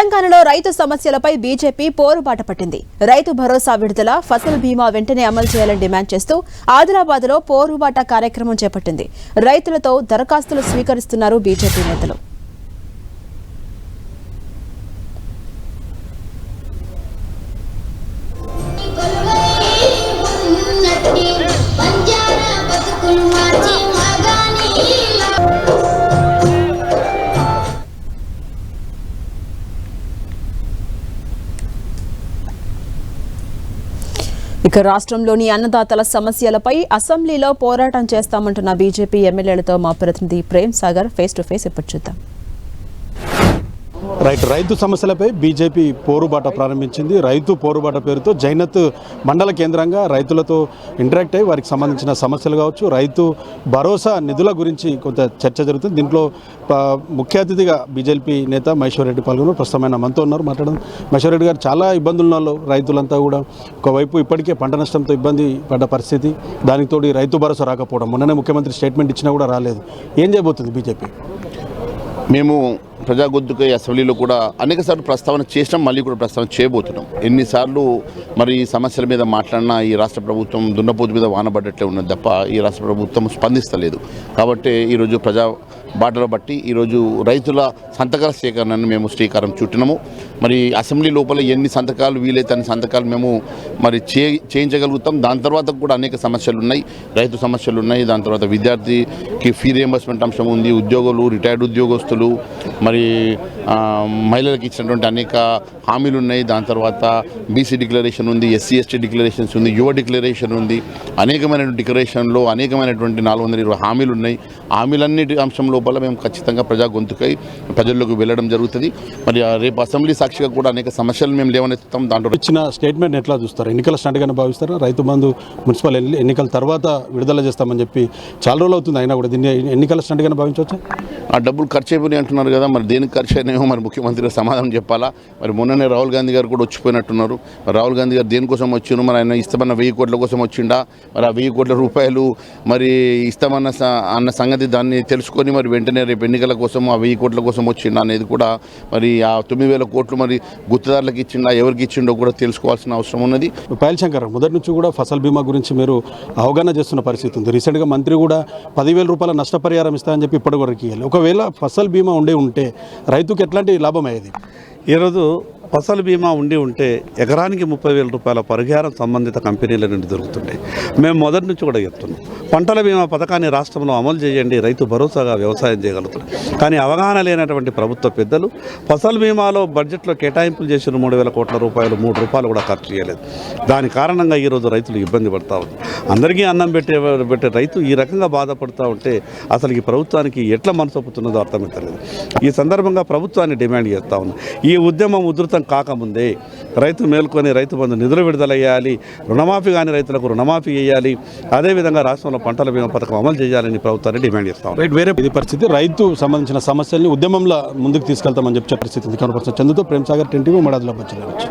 తెలంగాణలో రైతు సమస్యలపై బీజేపీ పోరుబాట పట్టింది. రైతు భరోసా విడుదల, ఫసల్ బీమా వెంటనే అమలు చేయాలని డిమాండ్ చేస్తూ ఆదిలాబాద్లో పోరుబాట కార్యక్రమం చేపట్టింది. రైతులతో దరఖాస్తులు స్వీకరిస్తున్నారు బీజేపీ నేతలు. ఇక రాష్ట్రంలోని అన్నదాతల సమస్యలపై అసెంబ్లీలో పోరాటం చేస్తామంటున్న బీజేపీ ఎమ్మెల్యేలతో మా ప్రతినిధి Prem Sagar face to face ఇప్పుడు చూద్దాం. రైతు సమస్యలపై బీజేపీ పోరుబాట ప్రారంభించింది. రైతు పోరుబాట పేరుతో జైనత్ మండల కేంద్రంగా రైతులతో ఇంటరాక్ట్ అయ్యి వారికి సంబంధించిన సమస్యలు కావచ్చు, రైతు భరోసా నిధుల గురించి కొంత చర్చ జరుగుతుంది. దీంట్లో ముఖ్య అతిథిగా బీజేపీ నేత మహేశ్వర్ రెడ్డి పాల్గొన్నారు. ప్రస్తుతమైన మనతో ఉన్నారు, మాట్లాడడం. మహేశ్వర్ రెడ్డి గారు, చాలా ఇబ్బందుల్లో రైతులంతా కూడా ఒకవైపు ఇప్పటికే పంట నష్టంతో ఇబ్బంది పడ్డ పరిస్థితి, దానికి తోడు రైతు భరోసా రాకపోవడం, మొన్ననే ముఖ్యమంత్రి స్టేట్మెంట్ ఇచ్చినా కూడా రాలేదు. ఏం చేయబోతుంది బీజేపీ? మేము ప్రజా గొంతుకై అసెంబ్లీలో కూడా అనేకసార్లు ప్రస్తావన చేసినాం, మళ్ళీ కూడా ప్రస్తావన చేయబోతున్నాం. ఎన్నిసార్లు మరి ఈ సమస్యల మీద మాట్లాడినా ఈ రాష్ట్ర ప్రభుత్వం దున్నపోతు మీద వానబడ్డట్లే ఉన్నది తప్ప ఈ రాష్ట్ర ప్రభుత్వం స్పందిస్తలేదు. కాబట్టి ఈరోజు ప్రజా బాటలో బట్టి ఈరోజు రైతుల సంతకాల సేకరణను మేము శ్రీకారం చుట్టినాము. మరి అసెంబ్లీ లోపల ఎన్ని సంతకాలు వీలైతే అన్ని సంతకాలు మేము మరి చేయించగలుగుతాం. దాని తర్వాత కూడా అనేక సమస్యలు ఉన్నాయి, రైతు సమస్యలు ఉన్నాయి. దాని తర్వాత విద్యార్థికి ఫీ రియంబర్స్మెంట్ అంశం ఉంది, ఉద్యోగులు, రిటైర్డ్ ఉద్యోగస్తులు, మరి మహిళలకు ఇచ్చినటువంటి అనేక హామీలు ఉన్నాయి. దాని తర్వాత బీసీ డిక్లరేషన్ ఉంది, ఎస్సీ ఎస్టీ డిక్లరేషన్స్ ఉంది, యువ డిక్లరేషన్ ఉంది. అనేకమైనటువంటి డిక్లరేషన్లో అనేకమైనటువంటి 420 హామీలు ఉన్నాయి. హామీలన్నిటి అంశం లోపల మేము ఖచ్చితంగా ప్రజా గొంతుకై ప్రజల్లోకి వెళ్ళడం జరుగుతుంది. మరి రేపు అసెంబ్లీ సాక్షిగా కూడా అనేక సమస్యలు మేము లేవనెత్తుతాం. దాంట్లో ఇచ్చిన స్టేట్మెంట్ ఎట్లా చూస్తారు? ఎన్నికల స్టాండ్గానే భావిస్తారా? రైతు బంధు మున్సిపల్ ఎన్నికల తర్వాత విడుదల చేస్తామని చెప్పి చాలా రోజులు అవుతుంది, అయినా కూడా దీన్ని ఎన్నికల స్టాండ్గానే భావించవచ్చా? ఆ డబ్బులు ఖర్చు అయిపోయి అంటున్నారు కదా, మరి దేనికి ఖర్చు అయినాయో మరి ముఖ్యమంత్రి సమాధానం చెప్పాలా. మరి మొన్ననే రాహుల్ గాంధీ గారు కూడా వచ్చిపోయినట్టున్నారు. రాహుల్ గాంధీ గారు దేనికోసం వచ్చిండు? మరి ఆయన ఇస్తామన్న 1000 కోట్ల కోసం వచ్చిండా? మరి ఆ 1000 కోట్ల రూపాయలు మరి ఇస్తామన్న సంగతి దాన్ని తెలుసుకొని మరి వెంటనే రేపు ఎన్నికల కోసం ఆ 1000 కోట్ల కోసం వచ్చిండా అనేది కూడా, మరి ఆ 9000 కోట్లు మరి గుత్తదారులకు ఇచ్చిండా, ఎవరికి ఇచ్చిండో కూడా తెలుసుకోవాల్సిన అవసరం ఉన్నది. పాయల్ శంకర్, మొదటి నుంచి కూడా ఫసల్ బీమా గురించి మీరు అవగాహన చేస్తున్న పరిస్థితి ఉంది. రీసెంట్గా మంత్రి కూడా 10,000 రూపాయల నష్టపరిహారం ఇస్తామని చెప్పి ఇప్పటివరకు ఇవ్వాలి. ఒకవేళ ఫసల్ బీమా ఉంటే రైతుకు ఎట్లాంటి లాభం అయ్యేది? ఈరోజు ఫసల్ బీమా ఉంటే ఎకరానికి 30,000 రూపాయల పరిహారం సంబంధిత కంపెనీల నుండి దొరుకుతుండే. మేము మొదటి నుంచి కూడా చెప్తున్నాం, పంటల బీమా పథకాన్ని రాష్ట్రంలో అమలు చేయండి, రైతు భరోసాగా వ్యవసాయం చేయగలుగుతుంది. కానీ అవగాహన లేనటువంటి ప్రభుత్వ పెద్దలు ఫసల్ బీమాలో బడ్జెట్లో కేటాయింపులు చేసిన 3,000 కోట్ల రూపాయలు 3 రూపాయలు కూడా ఖర్చు చేయలేదు. దాని కారణంగా ఈరోజు రైతులు ఇబ్బంది పడుతూ ఉన్నారు. అందరికీ అన్నం పెట్టే రైతు ఈ రకంగా బాధపడుతూ ఉంటే అసలు ఈ ప్రభుత్వానికి ఎట్లా మనసొప్పుతున్నదో అర్థమవుతలేదు. ఈ సందర్భంగా ప్రభుత్వాన్ని డిమాండ్ చేస్తూ ఉన్నాం, ఈ ఉద్యమం ఉధృతం కాకముందే రైతు మేల్కొని రైతు బంధు నిధులు విడుదల చేయాలి, రుణమాఫీ కాని రైతులకు రుణమాఫీ చేయాలి, అదేవిధంగా రాష్ట్రంలో పంటల బీమా పథకం అమలు చేయాలని ప్రభుత్వాన్ని డిమాండ్ చేస్తాం. వేరే ఇది పరిస్థితి, రైతు సంబంధించిన సమస్యల్ని ఉద్యమంలో ముందుకు తీసుకెళ్తామని చెప్పే పరిస్థితి కనపడుతుంది. చందుతో ప్రేమ్ సాగర్, 10 టీవీ, ఆదిలాబాద్ జిల్లా నుంచి.